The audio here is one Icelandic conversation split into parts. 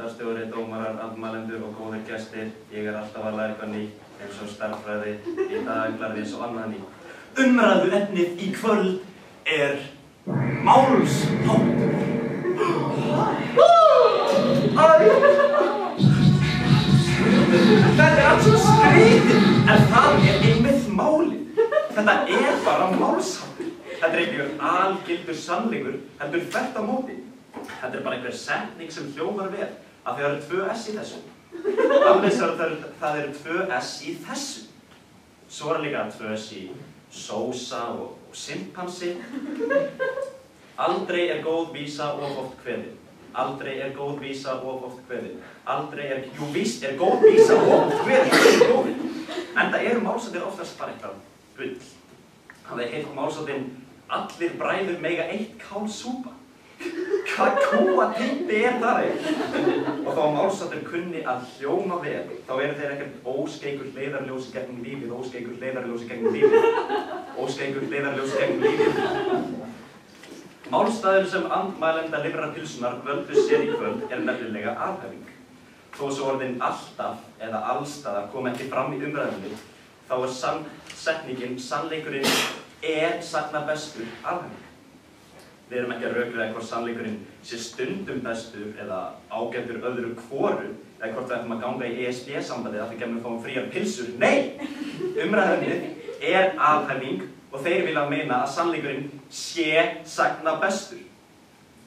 fundarstjóri, dómarar, andmælendur og góðir gestir. Ég alltaf að læra eitthvað nýtt, eins og stærðfræði, í dag lærði eins og annað nýtt. Umræðuefnið í kvöld er málsháttur. Þetta allt svo skrítið, en það einmitt málið. Þetta bara málsháttur. Þetta ekki algildur sannleikur, heldur þvert á móti. Þetta bara einhver setning sem hljómar vel, að það eru 2 S í þessu. Alveg svo það eru 2 S í þessu. Svo líka 2 S í sósa og simpansi. Aldrei góð vísa of oft kveðin. Aldrei góð vísa of oft kveðin. Jú víst góð vísa of oft kveðin. En það málsháttinn oftast bara eitthvað bull. Hafið heilt málsháttinn allir bræður mega 1 kál súpa. Hvað kúatippi það Og þá málsháttur kunni að hljóma vel, þá þeir ekkert óskeikur leiðarljósi gegnum lífið, óskeikur leiðarljósi gegnum lífið, óskeikur leiðarljósi gegnum lífið. Málstaður sem andmælenda lifrarpylsunar völdu sér í kvöld nefnilega alhæfing. Þó svo orðin alltaf eða allstaðar kom ekki fram í umræðunni, þá setningin sannleikurinn sagna bestur alhæfing. Við erum ekki að rökræða hvort sannleikurinn sé stundum bestur eða ágætur öðru hvoru, eða hvort við ætlum að ganga í ESB-sambandið að við gefum fáum fríar pylsur. Nei! Umræðuefnið alhæfing og þeir vilja meina að sannleikurinn sé sagna bestur.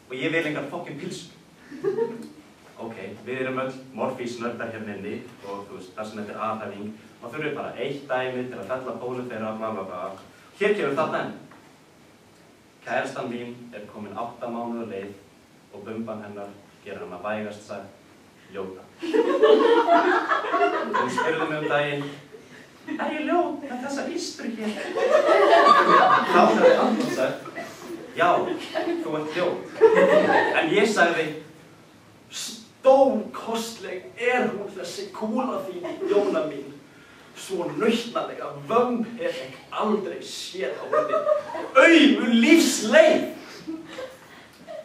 Og ég vil engar fokkin pylsur. Ok, við erum öll morfísnördar hérna inni og þú veist, það sem þetta alhæfing og þurfum við bara 1 dæmi til að fella bólu þeirra, bla bla bla. Hér kemur það enn. Kærastan mín komin 8 mánuða leið og bumban hennar gerir hana vægast sagt ljóta. Hún spurði mig daginn, ég ljót með þessa ístru hér? Þá hafði Anton sagt, já, þú ert ljót. En ég sagði, stórkostleg hún þessi kúla þín, Jóna mín. Svo nautnalega vömm hef ég aldrei séð á henni. Aumu lífsleið!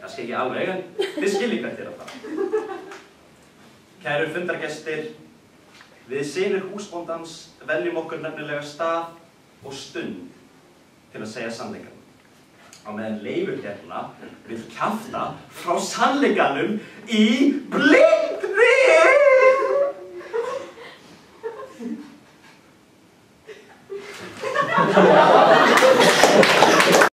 Kannski ekki alveg, en þið skiljið hvert að fara. Kæru fundargestir, við synir húsbóndans veljum okkur nefnilega stað og stund til að segja sannleikann. Á meðan Leifur hérna vill kjafta frá sannleikanum í blindni! Ha ha ha ha!